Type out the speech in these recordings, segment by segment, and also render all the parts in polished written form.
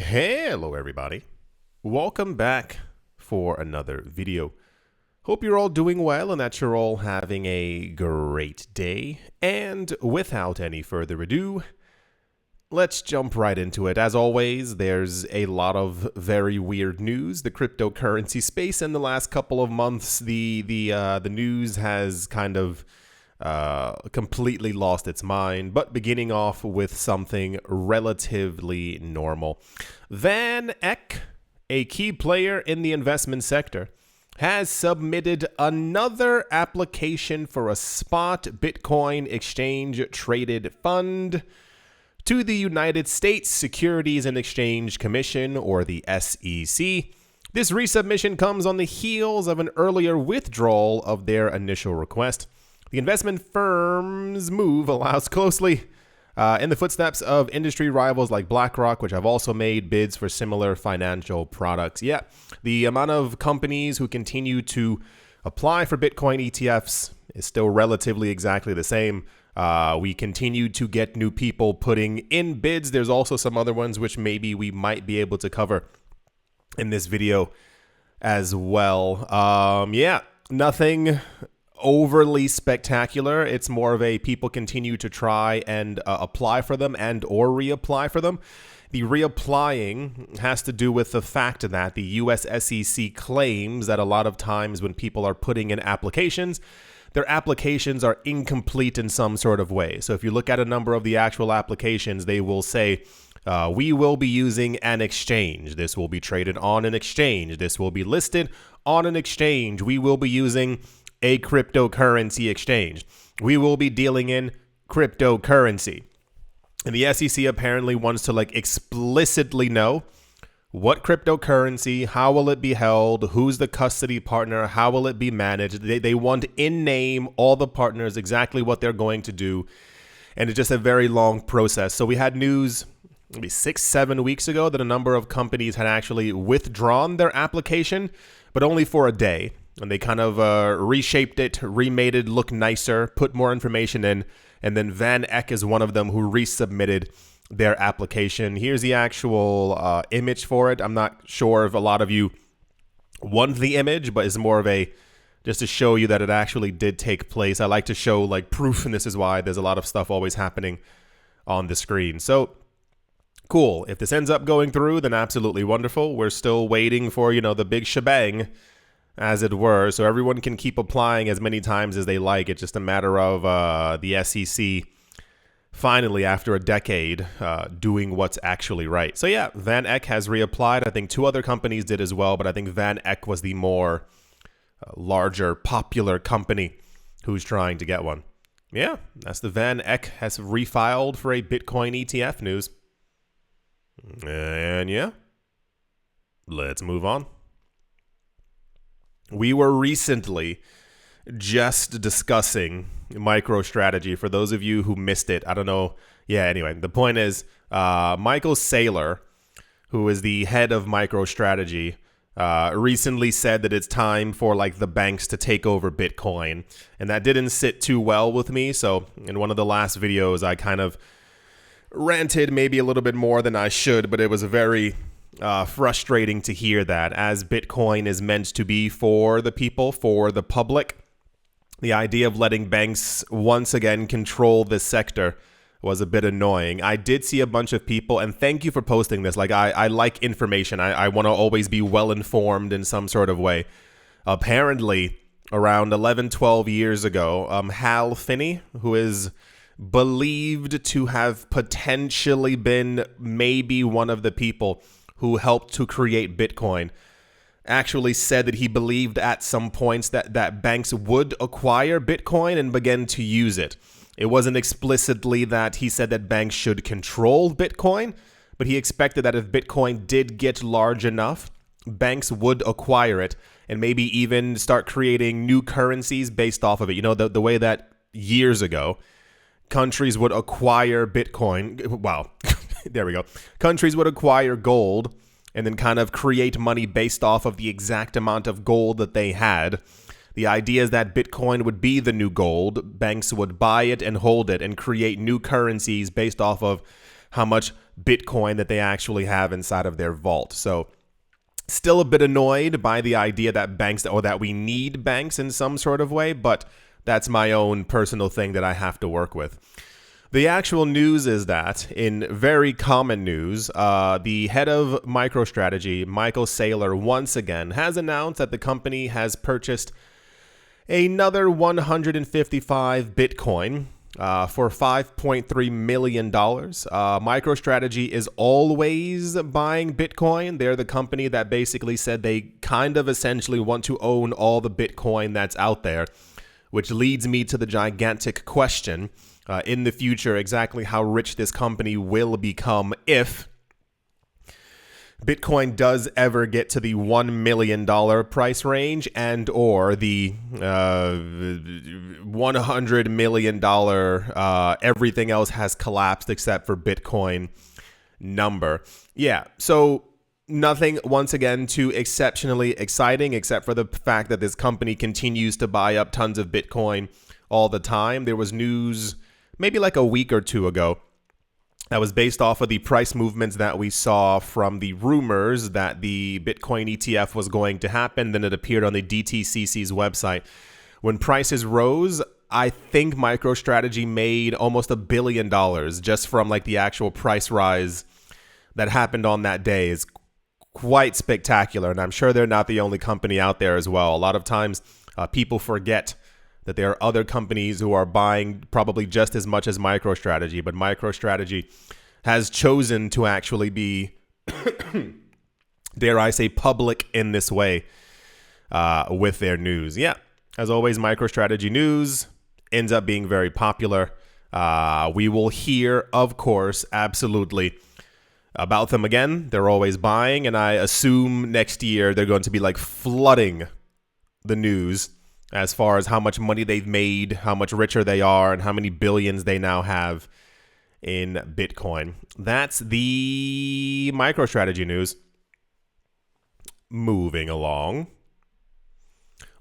Hello everybody, welcome back for another video. Hope you're all doing well and that you're all having a great day. And without any further ado, let's jump right into it. As always, there's a lot of very weird news. The cryptocurrency space in the last couple of months, the news has kind of completely lost its mind, but beginning off with something relatively normal. Van Eck, a key player in the investment sector, has submitted another application for a spot Bitcoin exchange traded fund to the United States Securities and Exchange Commission, or the SEC. This resubmission comes on the heels of an earlier withdrawal of their initial request. The investment firm's move allows closely in the footsteps of industry rivals like BlackRock, which have also made bids for similar financial products. Yeah, the amount of companies who continue to apply for Bitcoin ETFs is still relatively exactly the same. We continue to get new people putting in bids. There's also some other ones which maybe we might be able to cover in this video as well. Yeah, nothing overly spectacular. It's more of a people continue to try and apply for them and or reapply for them. The reapplying has to do with the fact that the US SEC claims that a lot of times when people are putting in applications, their applications are incomplete in some sort of way. So if you look at a number of the actual applications, they will say, we will be using an exchange. This will be traded on an exchange. This will be listed on an exchange. We will be using a cryptocurrency exchange. We will be dealing in cryptocurrency. And the SEC apparently wants to explicitly know what cryptocurrency, how will it be held, who's the custody partner, how will it be managed. They want in name all the partners, exactly what they're going to do. And it's just a very long process. So we had news maybe 6-7 weeks ago that a number of companies had actually withdrawn their application, but only for a day. And they kind of reshaped it, remade it look nicer, put more information in, and then Van Eck is one of them who resubmitted their application. Here's the actual image for it. I'm not sure if a lot of you want the image, but it's more of a just to show you that it actually did take place. I like to show proof, and this is why there's a lot of stuff always happening on the screen. So cool. If this ends up going through, then absolutely wonderful. We're still waiting for, the big shebang, as it were, so everyone can keep applying as many times as they like. It's just a matter of the SEC finally, after a decade, doing what's actually right. So yeah, Van Eck has reapplied. I think 2 other companies did as well, but I think Van Eck was the more larger, popular company who's trying to get one. Yeah, that's the Van Eck has refiled for a Bitcoin ETF news. And yeah, let's move on. We were recently just discussing MicroStrategy. For those of you who missed it, I don't know. Yeah, anyway, the point is Michael Saylor, who is the head of MicroStrategy, recently said that it's time for the banks to take over Bitcoin. And that didn't sit too well with me. So in one of the last videos, I kind of ranted maybe a little bit more than I should, but it was a very frustrating to hear that, as Bitcoin is meant to be for the people, for the public. The idea of letting banks once again control this sector was a bit annoying. I did see a bunch of people, and thank you for posting this. I like information. I want to always be well informed in some sort of way. Apparently, around 11-12 years ago, Hal Finney, who is believed to have potentially been maybe one of the people who helped to create Bitcoin, actually said that he believed at some points that banks would acquire Bitcoin and begin to use it. It wasn't explicitly that he said that banks should control Bitcoin, but he expected that if Bitcoin did get large enough, banks would acquire it and maybe even start creating new currencies based off of it. The way that years ago, countries would acquire Bitcoin. Wow. There we go. Countries would acquire gold and then kind of create money based off of the exact amount of gold that they had. The idea is that Bitcoin would be the new gold. Banks would buy it and hold it and create new currencies based off of how much Bitcoin that they actually have inside of their vault. So still a bit annoyed by the idea that banks, or that we need banks in some sort of way, but that's my own personal thing that I have to work with. The actual news is that, in very common news, the head of MicroStrategy, Michael Saylor, once again has announced that the company has purchased another 155 Bitcoin for $5.3 million. MicroStrategy is always buying Bitcoin. They're the company that basically said they kind of essentially want to own all the Bitcoin that's out there, which leads me to the gigantic question in the future, exactly how rich this company will become if Bitcoin does ever get to the $1 million price range, and or the $100 million everything else has collapsed except for Bitcoin number. Yeah, so nothing, once again, too exceptionally exciting, except for the fact that this company continues to buy up tons of Bitcoin all the time. There was news maybe like a week or two ago that was based off of the price movements that we saw from the rumors that the Bitcoin ETF was going to happen. Then it appeared on the DTCC's website. When prices rose, I think MicroStrategy made almost $1 billion just from like the actual price rise that happened on that day. Is quite spectacular, and I'm sure they're not the only company out there as well. A lot of times people forget that there are other companies who are buying probably just as much as MicroStrategy, but MicroStrategy has chosen to actually be, dare I say, public in this way with their news. Yeah, as always, MicroStrategy news ends up being very popular. We will hear, of course, absolutely about them again. They're always buying, and I assume next year they're going to be like flooding the news as far as how much money they've made, how much richer they are, and how many billions they now have in Bitcoin. That's the MicroStrategy news. Moving along.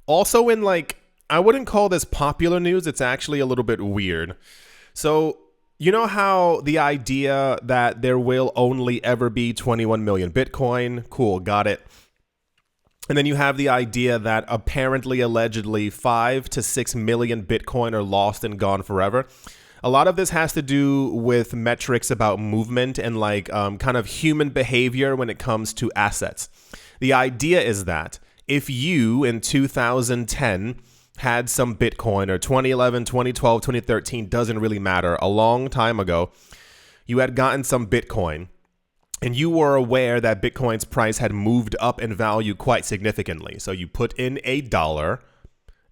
Also in like, I wouldn't call this popular news. It's actually a little bit weird. So you know how the idea that there will only ever be 21 million Bitcoin? Cool, got it. And then you have the idea that apparently, allegedly, 5 to 6 million Bitcoin are lost and gone forever. A lot of this has to do with metrics about movement and like kind of human behavior when it comes to assets. The idea is that if you in 2010 had some Bitcoin, or 2011, 2012, 2013, doesn't really matter, a long time ago, you had gotten some Bitcoin, and you were aware that Bitcoin's price had moved up in value quite significantly. So you put in $1,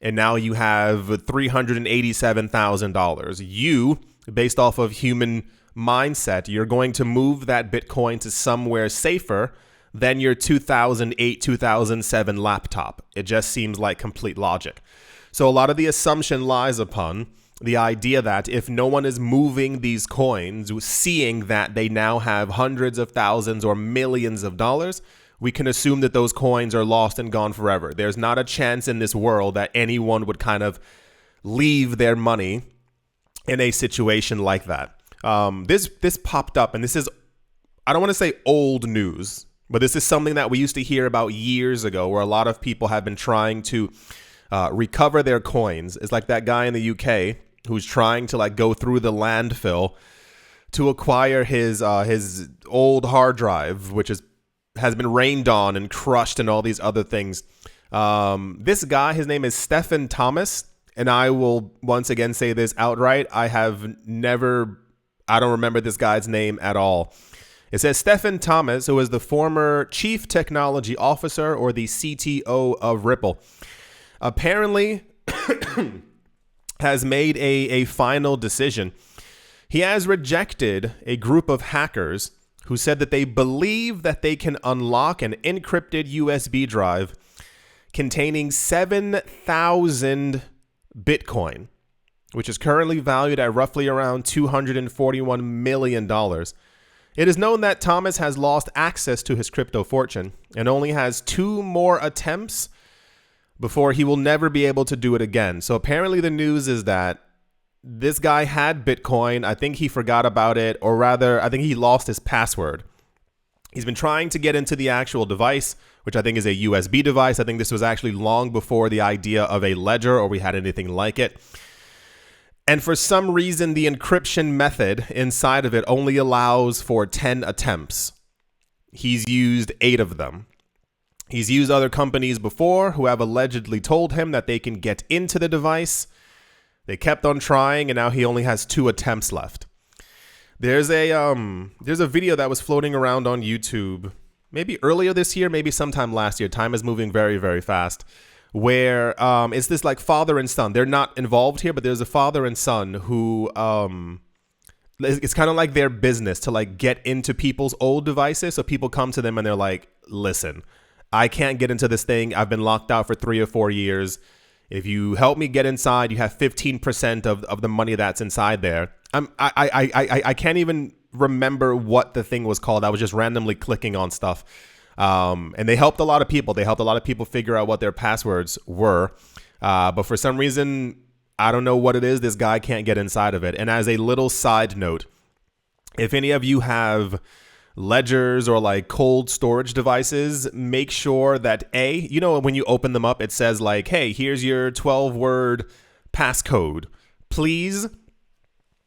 and now you have $387,000. You, based off of human mindset, you're going to move that Bitcoin to somewhere safer than your 2008, 2007 laptop. It just seems like complete logic. So a lot of the assumption lies upon the idea that if no one is moving these coins, seeing that they now have hundreds of thousands or millions of dollars, we can assume that those coins are lost and gone forever. There's not a chance in this world that anyone would kind of leave their money in a situation like that. This popped up, and this is, I don't want to say old news, but this is something that we used to hear about years ago, where a lot of people have been trying to recover their coins. It's like that guy in the UK who's trying to like go through the landfill to acquire his old hard drive, which has been rained on and crushed and all these other things. This guy, his name is Stephen Thomas, and I will once again say this outright. I don't remember this guy's name at all. It says Stephen Thomas, who is the former chief technology officer, or the CTO of Ripple, apparently has made a final decision. He has rejected a group of hackers who said that they believe that they can unlock an encrypted USB drive containing 7,000 Bitcoin, which is currently valued at roughly around $241 million. It is known that Thomas has lost access to his crypto fortune and only has 2 more attempts before he will never be able to do it again. So apparently the news is that this guy had Bitcoin. I think he forgot about it, or rather, I think he lost his password. He's been trying to get into the actual device, which I think is a USB device. I think this was actually long before the idea of a ledger or we had anything like it. And for some reason, the encryption method inside of it only allows for 10 attempts. He's used 8 of them. He's used other companies before who have allegedly told him that they can get into the device. They kept on trying, and now he only has 2 attempts left. There's a video that was floating around on YouTube, maybe earlier this year, maybe sometime last year. Time is moving very, very fast. Where it's this like father and son. They're not involved here, but there's a father and son who it's kind of like their business to like get into people's old devices. So people come to them and they're like, "Listen, I can't get into this thing. I've been locked out for 3 or 4 years. If you help me get inside, you have 15% of the money that's inside there." I can't even remember what the thing was called. I was just randomly clicking on stuff. And they helped a lot of people. They helped a lot of people figure out what their passwords were. But for some reason, I don't know what it is. This guy can't get inside of it. And as a little side note, if any of you have ledgers or like cold storage devices, make sure that when you open them up, it says like, "Hey, here's your 12-word passcode. Please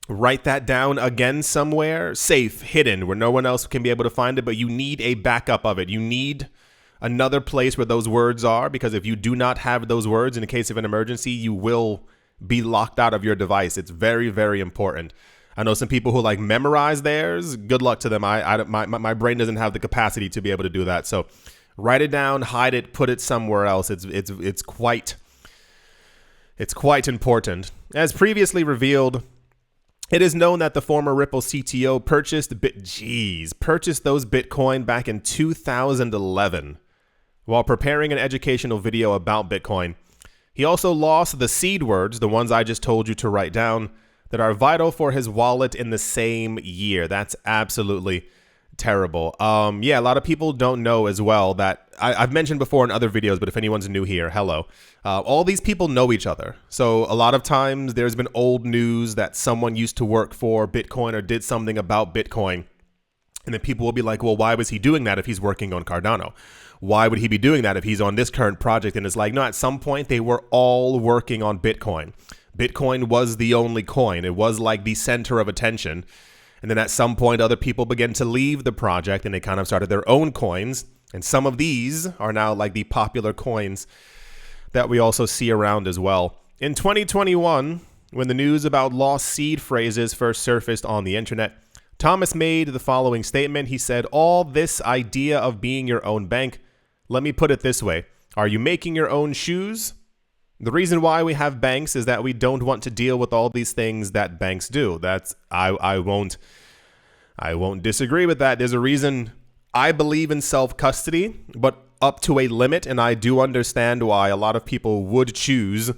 write that down again somewhere, safe, hidden, where no one else can be able to find it, but you need a backup of it. You need another place where those words are, because if you do not have those words in the case of an emergency, you will be locked out of your device. It's very, very important. I know some people who like memorize theirs. Good luck to them. My brain doesn't have the capacity to be able to do that. So write it down, hide it, put it somewhere else. It's quite important. As previously revealed, it is known that the former Ripple CTO purchased those Bitcoin back in 2011 while preparing an educational video about Bitcoin. He also lost the seed words, the ones I just told you to write down, that are vital for his wallet in the same year. That's absolutely terrible. A lot of people don't know as well that I've mentioned before in other videos, but if anyone's new here, hello. All these people know each other. So a lot of times there's been old news that someone used to work for Bitcoin or did something about Bitcoin. And then people will be like, well, why was he doing that if he's working on Cardano? Why would he be doing that if he's on this current project? And it's like, no, at some point they were all working on Bitcoin. Bitcoin was the only coin. It was like the center of attention. And then at some point, other people began to leave the project and they kind of started their own coins. And some of these are now like the popular coins that we also see around as well. In 2021, when the news about lost seed phrases first surfaced on the internet, Thomas made the following statement. He said, "All this idea of being your own bank, let me put it this way. Are you making your own shoes? The reason why we have banks is that we don't want to deal with all these things that banks do." I won't disagree with that. There's a reason I believe in self-custody, but up to a limit, and I do understand why a lot of people would choose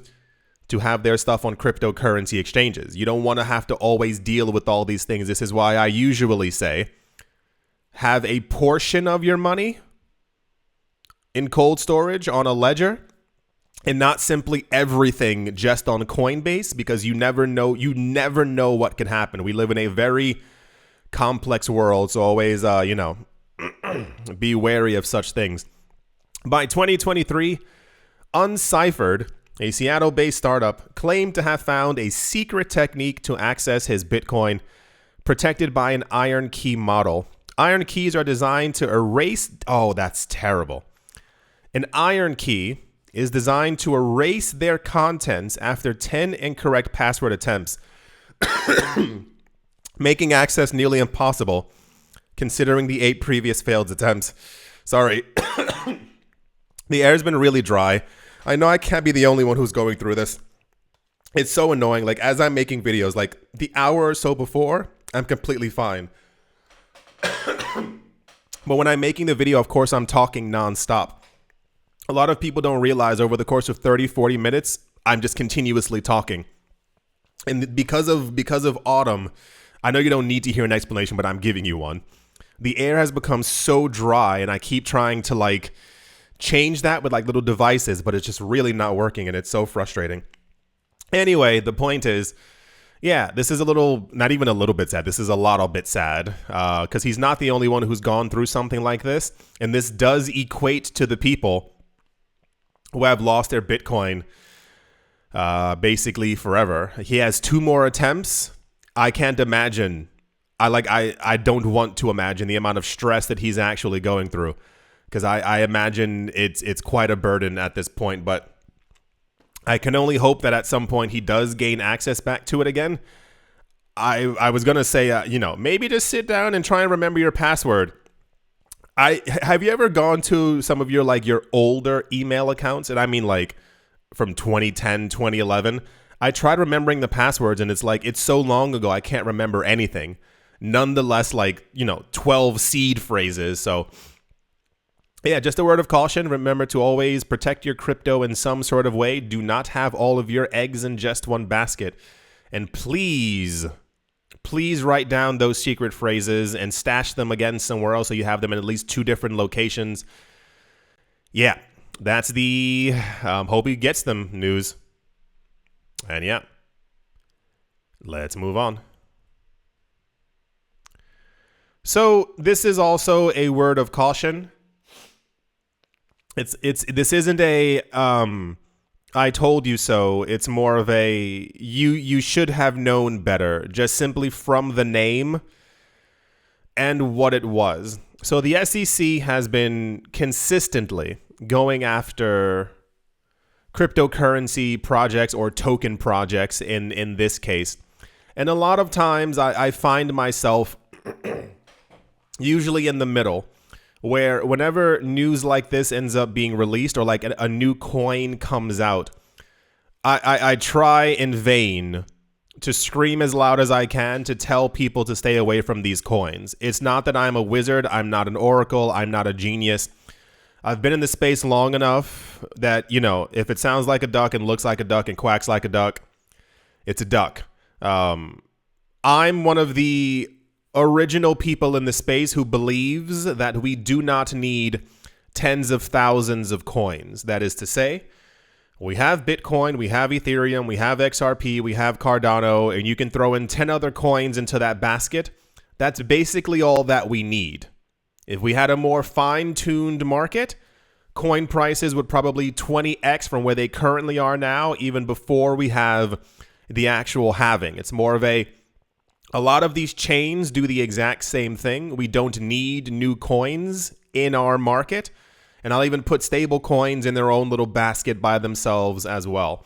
to have their stuff on cryptocurrency exchanges. You don't want to have to always deal with all these things. This is why I usually say have a portion of your money in cold storage on a ledger, and not simply everything just on Coinbase, because you never know what can happen. We live in a very complex world, so always be wary of such things. By 2023, Unciphered, a Seattle-based startup, claimed to have found a secret technique to access his Bitcoin, protected by an iron key model. Iron keys are designed to erase... Oh, that's terrible. An iron key is designed to erase their contents after 10 incorrect password attempts, making access nearly impossible considering the 8 previous failed attempts. Sorry. The air's been really dry. I know I can't be the only one who's going through this. It's so annoying. Like, as I'm making videos, like the hour or so before, I'm completely fine. But when I'm making the video, of course, I'm talking nonstop. A lot of people don't realize over the course of 30, 40 minutes, I'm just continuously talking. And because of autumn, I know you don't need to hear an explanation, but I'm giving you one. The air has become so dry, and I keep trying to like change that with like little devices, but it's just really not working, and it's so frustrating. Anyway, the point is, Yeah, this is a little, not even a little bit sad. This is a lot of bit sad because he's not the only one who's gone through something like this. And this does equate to the people who have lost their Bitcoin basically forever. He has 2 more attempts. I can't imagine. I don't want to imagine the amount of stress that he's actually going through, because I imagine it's quite a burden at this point. But I can only hope that at some point he does gain access back to it again. I was going to say, maybe just sit down and try and remember your password. Have you ever gone to some of your older email accounts? And I mean like from 2010, 2011. I tried remembering the passwords and it's so long ago I can't remember anything. Nonetheless, 12 seed phrases. So yeah, just a word of caution. Remember to always protect your crypto in some sort of way. Do not have all of your eggs in just one basket. And please write down those secret phrases and stash them again somewhere else so you have them in at least 2 different locations. Yeah, that's the hope he gets them news. And yeah, let's move on. So this is also a word of caution. This isn't a I told you so. It's more of a you should have known better, just simply from the name and what it was. So the SEC has been consistently going after cryptocurrency projects or token projects in this case. And a lot of times I find myself usually in the middle, where whenever news like this ends up being released or like a new coin comes out, I try in vain to scream as loud as I can to tell people to stay away from these coins. It's not that I'm a wizard. I'm not an oracle. I'm not a genius. I've been in this space long enough that, if it sounds like a duck and looks like a duck and quacks like a duck, it's a duck. I'm one of the original people in the space who believes that we do not need tens of thousands of coins. That is to say, we have Bitcoin, we have Ethereum, we have XRP, we have Cardano, and you can throw in 10 other coins into that basket. That's basically all that we need. If we had a more fine-tuned market, coin prices would probably 20x from where they currently are now, even before we have the actual halving. It's more of a lot of these chains do the exact same thing. We don't need new coins in our market. And I'll even put stable coins in their own little basket by themselves as well.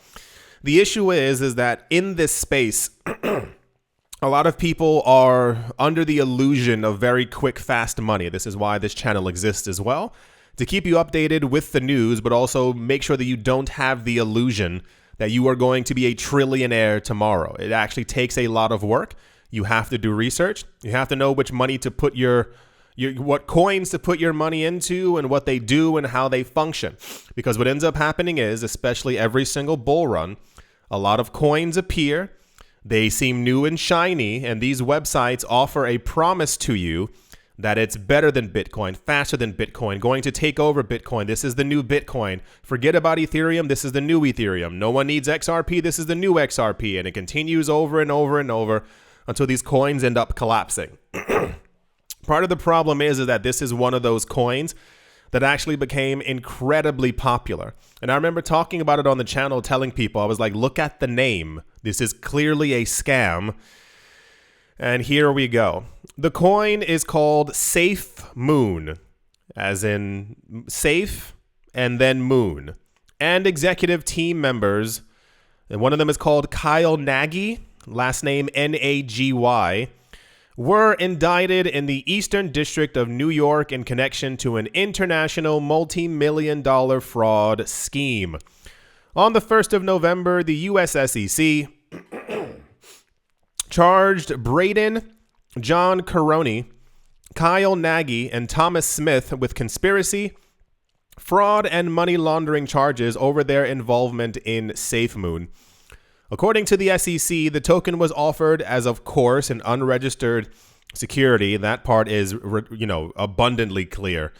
The issue is that in this space, a lot of people are under the illusion of very quick, fast money. This is why this channel exists as well, to keep you updated with the news, but also make sure that you don't have the illusion that you are going to be a trillionaire tomorrow. It actually takes a lot of work. You have to do research. You have to know which money to put what coins to put your money into and what they do and how they function. Because what ends up happening is, especially every single bull run, a lot of coins appear. They seem new and shiny, and these websites offer a promise to you that it's better than Bitcoin, faster than Bitcoin, going to take over Bitcoin. This is the new Bitcoin. Forget about Ethereum. This is the new Ethereum. No one needs XRP. This is the new XRP. And it continues over and over and over until these coins end up collapsing. Part of the problem is that this is one of those coins that actually became incredibly popular. And I remember talking about it on the channel, telling people, I was like, look at the name. This is clearly a scam. And here we go. The coin is called SafeMoon, as in safe and then moon. And executive team members, and one of them is called Kyle Nagy, last name Nagy, were indicted in the Eastern District of New York in connection to an international multi-million-dollar fraud scheme. On the 1st of November, the U.S. SEC charged Braden, John Caroni, Kyle Nagy, and Thomas Smith with conspiracy, fraud, and money laundering charges over their involvement in SafeMoon. According to the SEC, the token was offered as, of course, an unregistered security. That part is, abundantly clear.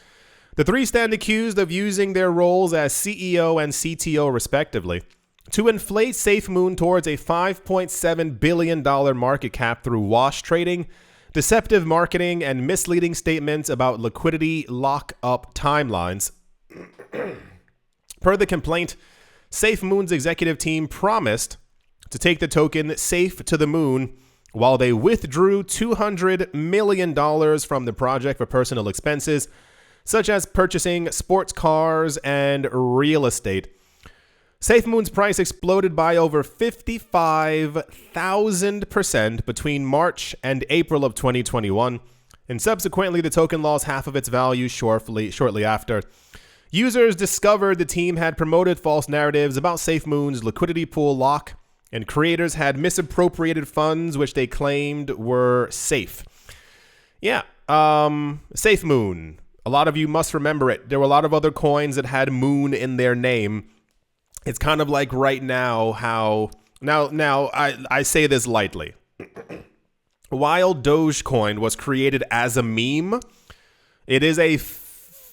The 3 stand accused of using their roles as CEO and CTO, respectively, to inflate SafeMoon towards a $5.7 billion market cap through wash trading, deceptive marketing, and misleading statements about liquidity lock-up timelines. Per the complaint, SafeMoon's executive team promised to take the token safe to the moon while they withdrew $200 million from the project for personal expenses, such as purchasing sports cars and real estate. SafeMoon's price exploded by over 55,000% between March and April of 2021, and subsequently the token lost half of its value shortly after. Users discovered the team had promoted false narratives about SafeMoon's liquidity pool lock, and creators had misappropriated funds which they claimed were safe. Yeah, SafeMoon. A lot of you must remember it. There were a lot of other coins that had moon in their name. It's kind of like right now how... Now I say this lightly. While Dogecoin was created as a meme, it is a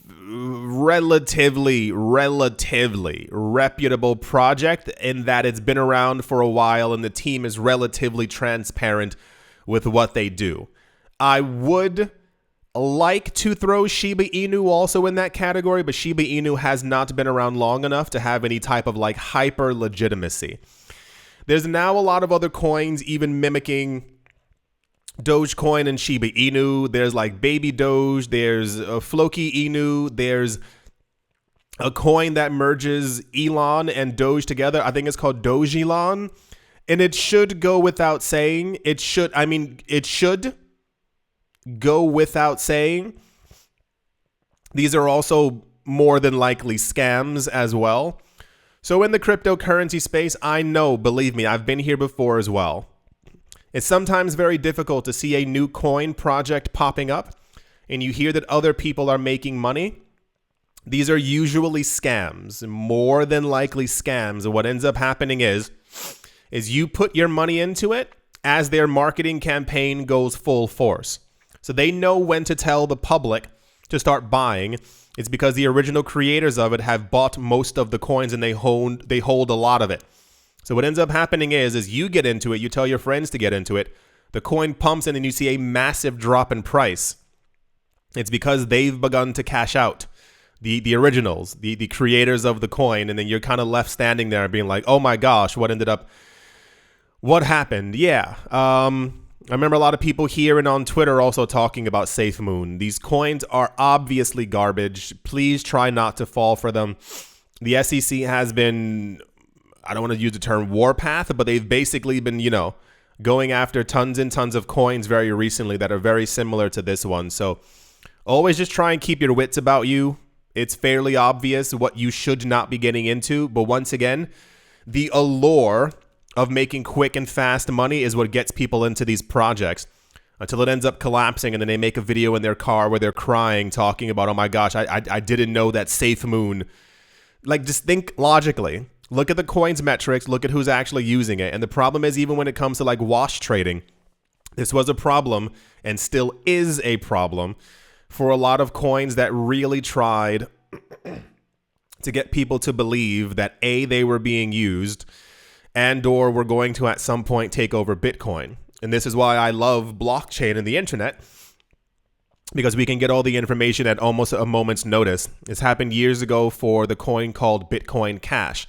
relatively reputable project in that it's been around for a while and the team is relatively transparent with what they do. I would like to throw Shiba Inu also in that category, but Shiba Inu has not been around long enough to have any type of like hyper legitimacy. There's now a lot of other coins even mimicking Dogecoin and Shiba Inu. There's like Baby Doge, there's Floki Inu, there's a coin that merges Elon and Doge together. I think it's called Doge Elon. And it should go without saying, it should go without saying, these are also more than likely scams as well. So in the cryptocurrency space, I know, believe me, I've been here before as well. It's sometimes very difficult to see a new coin project popping up and you hear that other people are making money. These are usually scams, more than likely scams. And what ends up happening is you put your money into it as their marketing campaign goes full force. So they know when to tell the public to start buying. It's because the original creators of it have bought most of the coins and they hold a lot of it. So what ends up happening is you get into it, you tell your friends to get into it, the coin pumps and then you see a massive drop in price. It's because they've begun to cash out, the originals, the creators of the coin, and then you're kind of left standing there being like, oh my gosh, what happened? Yeah. I remember a lot of people here and on Twitter also talking about SafeMoon. These coins are obviously garbage. Please try not to fall for them. The SEC has been, I don't want to use the term warpath, but they've basically been, going after tons and tons of coins very recently that are very similar to this one. So always just try and keep your wits about you. It's fairly obvious what you should not be getting into. But once again, the allure of making quick and fast money is what gets people into these projects until it ends up collapsing and then they make a video in their car where they're crying, talking about, oh my gosh, I didn't know that SafeMoon. Like, just think logically. Look at the coin's metrics. Look at who's actually using it. And the problem is, even when it comes to like wash trading, this was a problem and still is a problem for a lot of coins that really tried to get people to believe that A, they were being used and or were going to at some point take over Bitcoin. And this is why I love blockchain and the internet, because we can get all the information at almost a moment's notice. This happened years ago for the coin called Bitcoin Cash.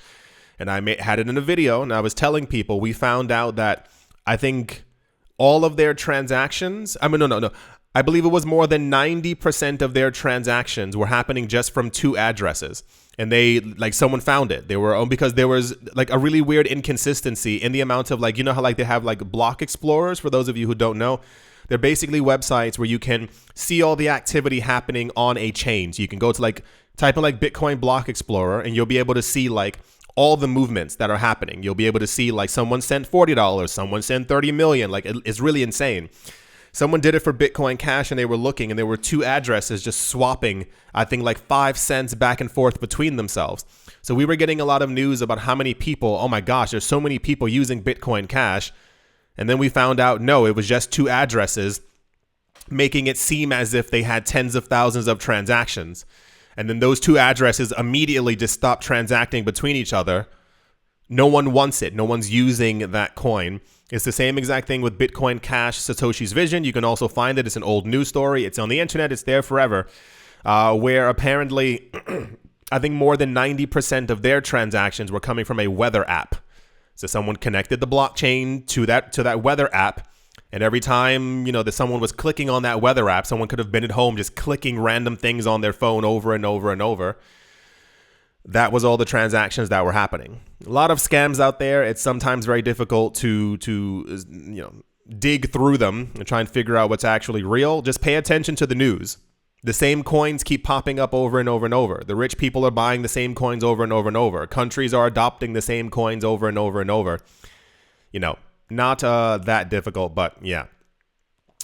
And I had it in a video, and I was telling people, we found out that I think all of their transactions, I believe it was more than 90% of their transactions were happening just from two addresses. And they, like, someone found it. Because there was like a really weird inconsistency in the amount of, like, you know how like they have like block explorers, for those of you who don't know. They're basically websites where you can see all the activity happening on a chain. So you can go to like, type in like Bitcoin block explorer and you'll be able to see like all the movements that are happening. You'll be able to see like someone sent $40, someone sent 30 million. Like, it's really insane. Someone did it for Bitcoin Cash and they were looking and there were two addresses just swapping, I think like 5 cents back and forth between themselves. So we were getting a lot of news about how many people, oh my gosh, there's so many people using Bitcoin Cash. And then we found out, no, it was just two addresses, making it seem as if they had tens of thousands of transactions. And then those two addresses immediately just stopped transacting between each other, No one wants it. No one's using that coin. It's the same exact thing with Bitcoin Cash, Satoshi's Vision. You can also find it. It's an old news story. It's on the internet. It's there forever. Where apparently, I think more than 90% of their transactions were coming from a weather app. So someone connected the blockchain to that weather app. And every time, that someone was clicking on that weather app, someone could have been at home just clicking random things on their phone over and over and over. That was all the transactions that were happening. A lot of scams out there. It's sometimes very difficult to dig through them and try and figure out what's actually real. Just pay attention to the news. The same coins keep popping up over and over and over. The rich people are buying the same coins over and over and over. Countries are adopting the same coins over and over and over. Not that difficult, but yeah.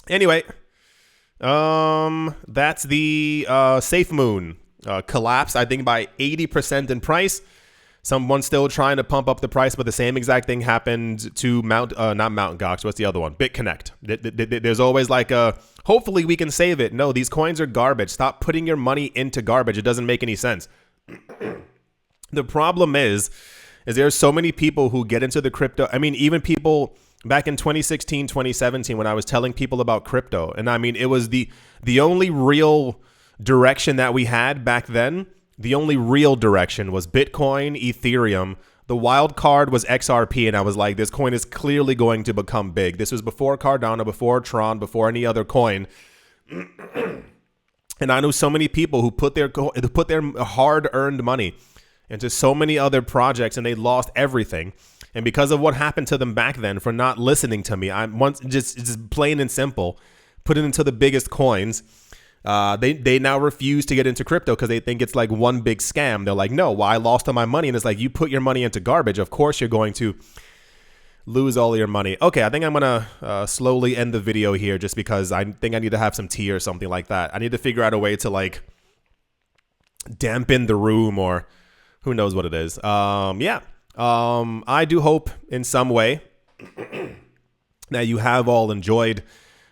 Anyway, that's the SafeMoon collapse, I think, by 80% in price. Someone's still trying to pump up the price, but the same exact thing happened to not Mt. Gox. What's the other one? BitConnect. There's always like hopefully we can save it. No, these coins are garbage. Stop putting your money into garbage. It doesn't make any sense. The problem is there's so many people who get into the crypto. I mean, even people back in 2016, 2017, when I was telling people about crypto, and I mean, it was the only real direction that we had back then. The only real direction was Bitcoin, Ethereum. The wild card was XRP, and I was like, this coin is clearly going to become big. This was before Cardano, before Tron, before any other coin. And I know so many people who put their hard-earned money into so many other projects, and they lost everything. And because of what happened to them back then for not listening to me, I once just plain and simple put it into the biggest coins. They now refuse to get into crypto because they think it's like one big scam. They're like, no, well, I lost all my money. And it's like, you put your money into garbage. Of course, you're going to lose all your money. Okay, I think I'm going to slowly end the video here just because I think I need to have some tea or something like that. I need to figure out a way to like dampen the room or who knows what it is. I do hope in some way that you have all enjoyed.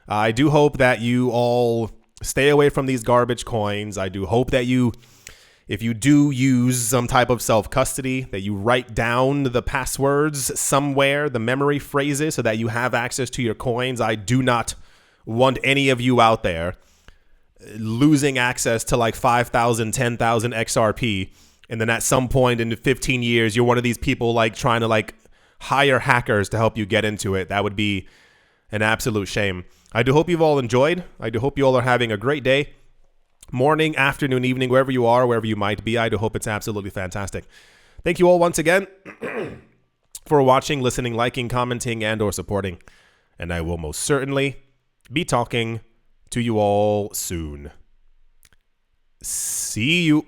I do hope that you all stay away from these garbage coins. I do hope that if you do use some type of self-custody, that you write down the passwords somewhere, the memory phrases, so that you have access to your coins. I do not want any of you out there losing access to like 5,000, 10,000 XRP. And then at some point in 15 years, you're one of these people like trying to like hire hackers to help you get into it. That would be an absolute shame. I do hope you've all enjoyed. I do hope you all are having a great day, morning, afternoon, evening, wherever you are, wherever you might be. I do hope it's absolutely fantastic. Thank you all once again for watching, listening, liking, commenting, and or supporting. And I will most certainly be talking to you all soon. See you.